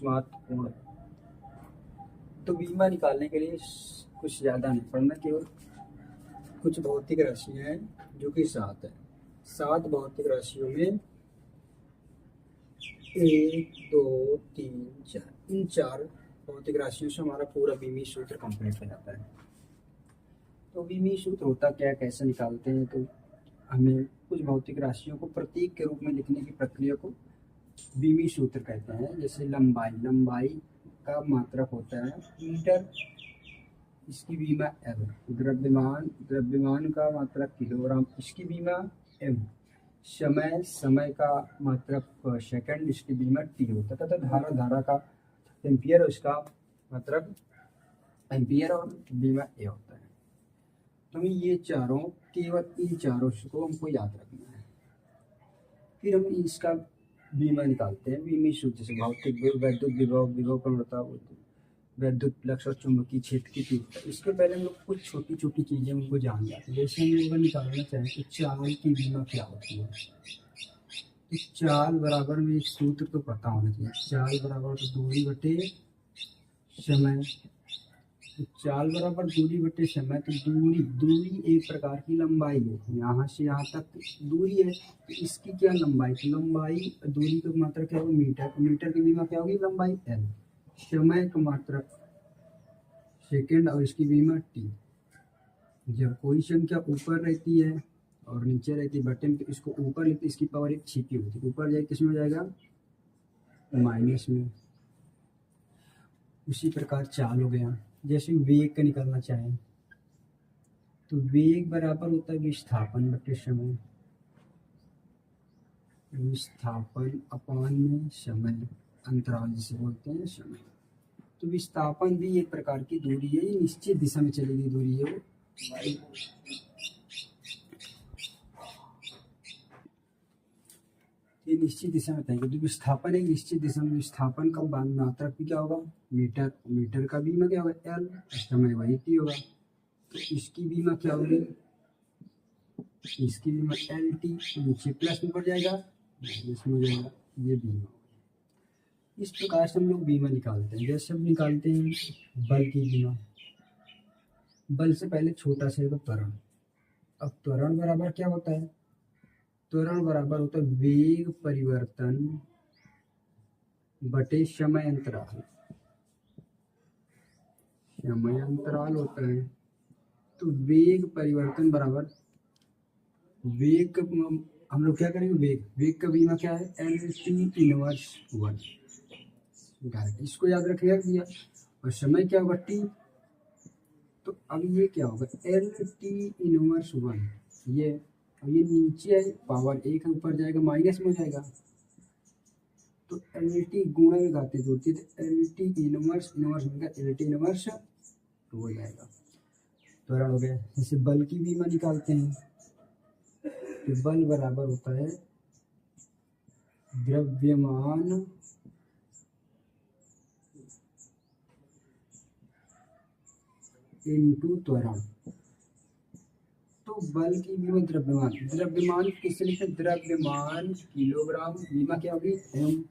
महत्वपूर्ण। तो बीमा निकालने के लिए कुछ ज़्यादा नहीं पढ़ना, केवल कुछ भौतिक राशियाँ हैं जो कि 7 है। 7 भौतिक राशियों में 1 2 3 4, इन 4 भौतिक राशियों से हमारा पूरा बीमी सूत्र कंप्लीट हो जाता है। तो बीमी सूत्र होता क्या, कैसे निकालते हैं? तो हमें कुछ भौतिक राशियों को प्रतीक के रूप में लिखने की प्रक्रिया को बीमी सूत्र कहते हैं। जैसे लंबाई का मात्रक होता है मीटर, इसकी बीमा एल। द्रव्यमान का मात्रक किलोग्राम, इसकी बीमा एम। समय का मात्रक सेकंड, इसकी बीमा टी होता है। तथा धारा का एम्पियर, उसका मात्रक एम्पियर और बीमा ए होता है। तो ये चारों, केवल इन चारों को हमको याद रखना है। फिर हम इसका बीमा निकालते हैं बीमी सूत्र से। भौतिक वैद्युत विभव प्रवणता, वैद्युत फ्लक्स और चुंबकीय क्षेत्र की तीव्रता। इसके पहले हम लोग कुछ छोटी छोटी चीजें उनको जान जाते हैं। जैसे हम लोग निकालना चाहें तो चाल की बीमा क्या होती है। तो चाल बराबर में एक सूत्र तो पता होना चाहिए, चाल बराबर दूरी बटे समय। तो चाल बराबर दूरी बटे समय। तो दूरी एक प्रकार की लंबाई है, यहाँ से यहाँ तक दूरी है, तो इसकी क्या लंबाई, तो लंबाई दूरी का मात्रक क्या होगी, मीटर। मीटर की बीमा क्या होगी, लंबाई एल। समय का मात्रक सेकंड और इसकी बीमा टी। जब कोई संख्या ऊपर रहती है और नीचे रहती है बटे में, तो इसको ऊपर लिखते, इसकी पावर एक छिपी होती है, ऊपर जाए किसमें जाएगा, माइनस में। उसी प्रकार चाल हो गया। जैसे वेग का निकालना चाहें तो वेग बराबर होता है विस्थापन बटे समय। विस्थापन अपान में समय, अंतराल जिसे बोलते हैं समय। तो विस्थापन भी एक प्रकार की दूरी है, ये निश्चित दिशा में चलेगी दूरी है वो। ये निश्चित दिशा में तय। तो विस्थापन एक निश्चित दिशा में, विस्थापन का मात्रक भी क्या होगा, मीटर। मीटर का बीमा क्या होगा, एल। समय वही टी होगा। तो इसकी बीमा क्या होगी, इसकी बीमा एल टी। नीचे प्लस में पड़ जाएगा, इसमें जाएगा, ये बीमा होगा। इस प्रकार से हम लोग बीमा निकालते हैं। जैसे हम निकालते हैं बल की बीमा। बल से पहले छोटा सा है त्वरण। अब त्वरण बराबर क्या होता है, त्वरण बराबर होता है वेग परिवर्तन बटे समय अंतराल। समय अंतराल होता है, तो वेग परिवर्तन बराबर वेग हम लोग क्या करेंगे, वेग का बीमा क्या है, एल टी इनवर्स 1। इसको याद रखिएगा भैया। और समय क्या होगा, टी। तो अब ये क्या होगा, एल टी इनवर्स 1। ये नीचे है, पावर 1 ऊपर जाएगा, माइनस में हो जाएगा। तो एल टी गुणा में घाते जोड़ती है, तो एल टी इनवर्स होगा एल टी इनवर्स 2 हो जाएगा। त्वरण हो गया। जैसे बल की बीमा निकालते हैं तो बल बराबर होता है द्रव्यमान इनटू त्वरण। तो बल की बीमा द्रव्यमान किससे लिखते हैं, द्रव्यमान किलोग्राम, बीमा क्या होगी, एम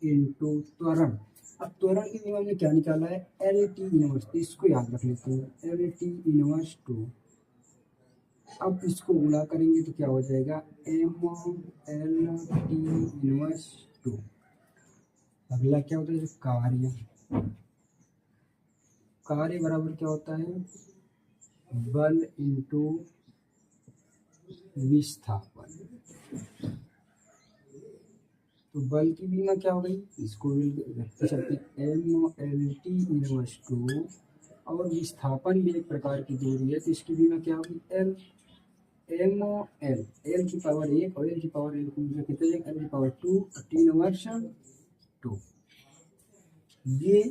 इनटू त्वरण। अब त्वरण की बीमा हमने क्या निकाला है, एल टी इनवर्स। इसको याद रख लेते हैं, एल टी इनवर्स 2। अब इसको गुणा करेंगे तो क्या हो जाएगा, एम एल टी इनवर्स 2। अगला क्या होता है, कार्य बराबर क्या होता है, बल इंटू विस्थापन। तो बल की बीमा क्या हो गई, इसको रखते चलते एम एल टी इनवर्स 2। और विस्थापन भी एक प्रकार की दूरी है, तो इसकी बीमा क्या होगी, एल। एम एल की पावर 1 और एल की पावर 1 कितने, एल की पावर 2 और टी इनवर्स 2। ये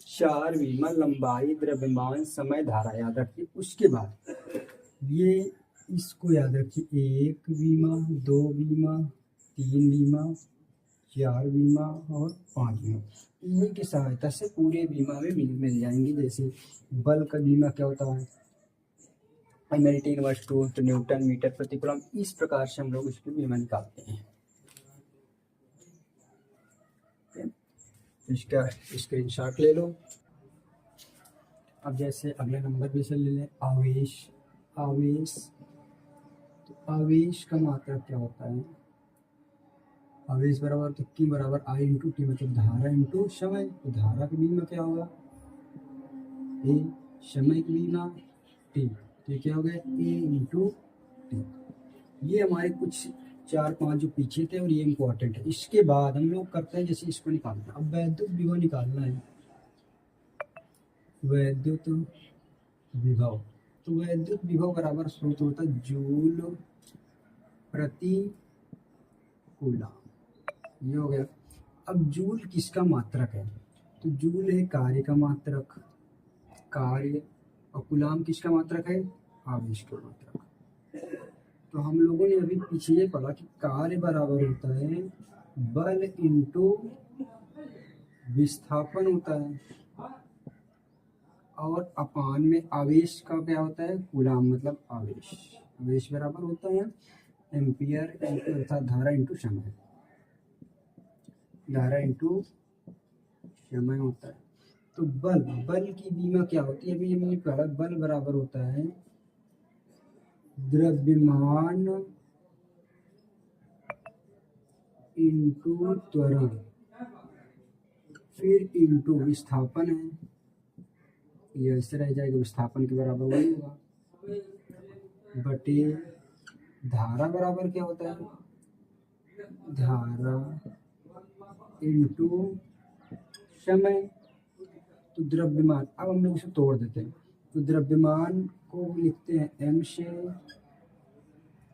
4 बीमा, लंबाई, द्रव्यमान, समय, धारा याद रखिए। उसके बाद ये इसको याद रखिए, 1 बीमा, 2 बीमा, 3 बीमा, 4 बीमा और 5 बीमा। इन्हीं की सहायता से पूरे बीमा में मिल जाएंगे। जैसे बल का बीमा क्या होता है, एल टी इनवर्स 2, तो न्यूटन मीटर प्रति कूलम। इस प्रकार से हम लोग इसकी बीमा निकालते हैं। इसका स्क्रीनशॉट ले लो। अब जैसे अगले नंबर पे से ले लें आवेश। आवेश, तो आवेश का मात्रक क्या होता है? आवेश बराबर तो Q बराबर I इंटू टी, मतलब धारा इंटू समय। तो धारा की बीमा क्या होगा? ए, समय की बीमा टी, तो ये क्या हो गया? ए इंटू टी। ये हमारे कुछ 4-5 जो पीछे थे और ये इम्पोर्टेंट है। इसके बाद हम लोग करते हैं जैसे इसको निकालना। अब वैद्युत विभव निकालना है। वैद्युत विभव, तो वैद्युत विभव बराबर सूत्र होता है जूल प्रति कूलम। ये हो गया। अब जूल किसका मात्रक है? तो जूल है कार्य का मात्रक, कार्य, और कूलम किसका मात्रक है? आवेश का मात्रक। तो हम लोगों ने अभी पीछे ये पढ़ा कि कार्य बराबर होता है बल इंटू विस्थापन होता है, और अपान में आवेश का क्या होता है? कूलम, मतलब आवेश। आवेश बराबर होता है एम्पियर अर्थात धारा इंटू समय। धारा इंटू समय होता है। तो बल, बल की बीमा क्या होती है? अभी हमने पढ़ा बल बराबर होता है द्रव्यमान इंटू त्वरण, फिर इंटू विस्थापन है। ये ऐसे रह जाएगा, विस्थापन के बराबर वही होगा, बटे धारा बराबर क्या होता है? धारा इंटू समय। तो द्रव्यमान, अब हम लोग इसे तोड़ देते हैं। तो द्रव्यमान को लिखते हैं m से,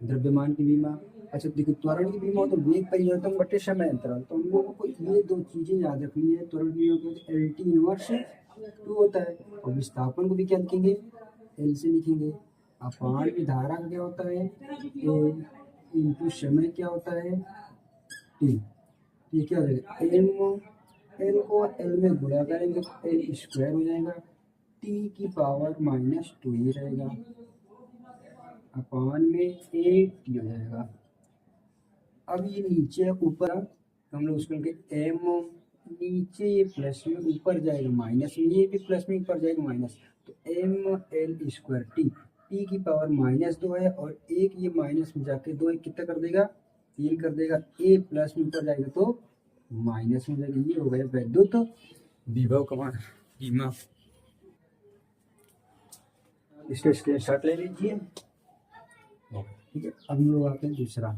द्रव्यमान की बीमा। अच्छा देखो, त्वरण की बीमा हो तो वेग परिवर्तन बटे समय अंतराल। तो हम लोगों को ये दो चीजें याद रखनी है। त्वरण की बीमा को एल टी इनवर्स 2 होता है, और विस्थापन को भी क्या लिखेंगे? एल से लिखेंगे। अपान की धारा का क्या होता है? ए इंटू समय क्या होता है? टी। ये क्या हो जाएगा? एम, एल को एल में गुणा करेंगे तो एल स्क्वायर हो जाएगा, टी की पावर -2 ही रहेगा, अपान में ए टी हो जाएगा। अब ये नीचे ऊपर हम लोग उसको एम, नीचे ये प्लस में ऊपर जाएगा माइनस में, ये भी प्लस में ऊपर जाएगा माइनस। तो M L square T, T की पावर -2 है, और एक ये माइनस में जाके 2 एक कितना कर देगा? 3 कर देगा। ए प्लस में ऊपर जाएगा तो माइनस में जाएगा। ये हो गया वैद्युत विभव का बीमा। इसका स्क्रीनशॉट ले लीजिए। ठीक है, अब हम लोग आते हैं दूसरा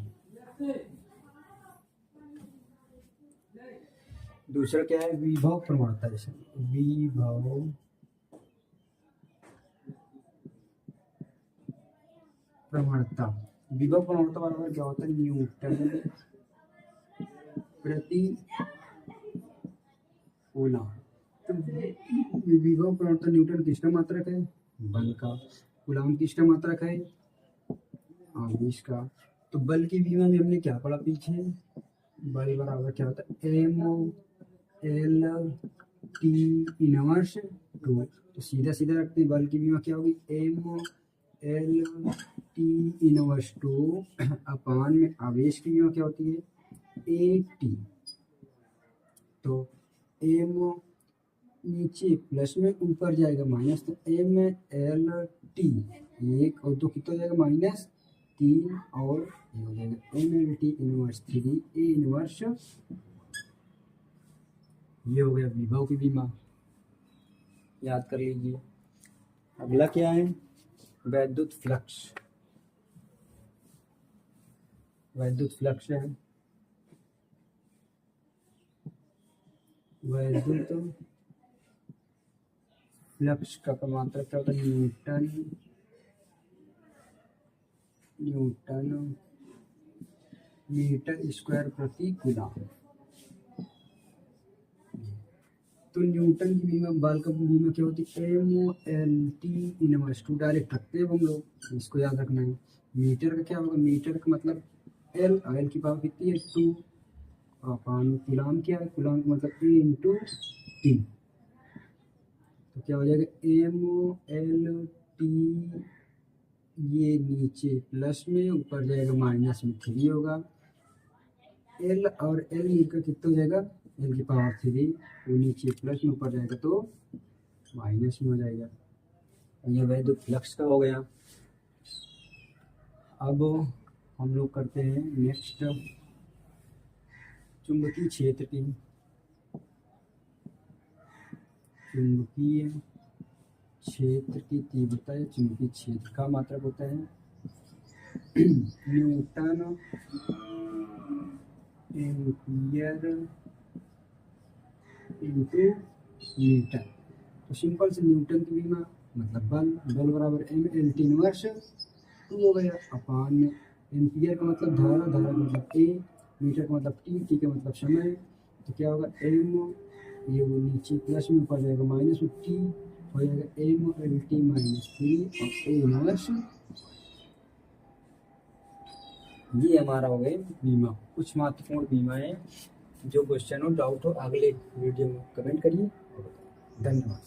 क्या है? विभव प्रवणता। जैसे विभव प्रवणता, विभव प्रवणता बराबर क्या होता है? न्यूटन प्रति कूलम। तो विभव प्रवणता न्यूटन किसका मात्रक है? बल का। कूलम किसका मात्रक है? आवेश का। तो बल की बीमा में हमने क्या पढ़ा पीछे? बल बराबर क्या होता है? M L T inverse 2। तो सीधा सीधा रखते हैं, बल की बीमा क्या होगी? एम एल टी इनवर्स 2 अपान में आवेश की बीमा क्या होती है? A T. तो एम नीचे प्लस में ऊपर जाएगा माइनस, तो एम एल टी, 1 और 2 कितना हो जाएगा? -3, और ये हो जाएगा M L T inverse 3 A inverse. ये हो गया विभव की बीमा, याद कर लीजिए। अगला क्या है? वैद्युत फ्लक्स। वैद्युत फ्लक्स है, वैद्युत फ्लक्स का मात्रक क्या होता है? न्यूटन मीटर स्क्वायर प्रति कूलम। तो न्यूटन की बीमा, बल का बीमा क्या होती है? M L T inverse 2 direct रखते हैं हम लोग, इसको याद रखना है। मीटर का क्या होगा? मीटर का मतलब एल, एल की पावर कितनी है? 2, अपान कूलम क्या है? कूलम का मतलब ए इंटू टी। तो क्या हो जाएगा? एम एल टी, ये नीचे प्लस में ऊपर जाएगा माइनस में 3 होगा, एल और एल मिलकर कितना हो जाएगा? एन की पावर 3, वो नीचे प्लस में ऊपर जाएगा तो माइनस में हो जाएगा। ये वैल्यू फ्लक्स का हो गया। अब हम लोग करते हैं नेक्स्ट चुंबकीय क्षेत्र की। चुंबकीय क्षेत्र की तीव्रता या चुंबकीय क्षेत्र का मात्रक होता है न्यूटन एम्पियर इंटू न्यूटन। तो सिंपल से न्यूटन की विमा मतलब बल बराबर m इनवर्स 2 हो गया अपान एम्पियर का मतलब धारा, धारा का मतलब a, मीटर का मतलब t का मतलब समय। तो क्या होगा m, ये वो नीचे प्लस में ऊपर जाएगा माइनस में, t हो जाएगा m/t-3 और a इनवर्स। ये हमारा हो गया बीमा। कुछ महत्वपूर्ण बीमा है, जो क्वेश्चन हो डाउट हो अगले वीडियो में कमेंट करिए। धन्यवाद।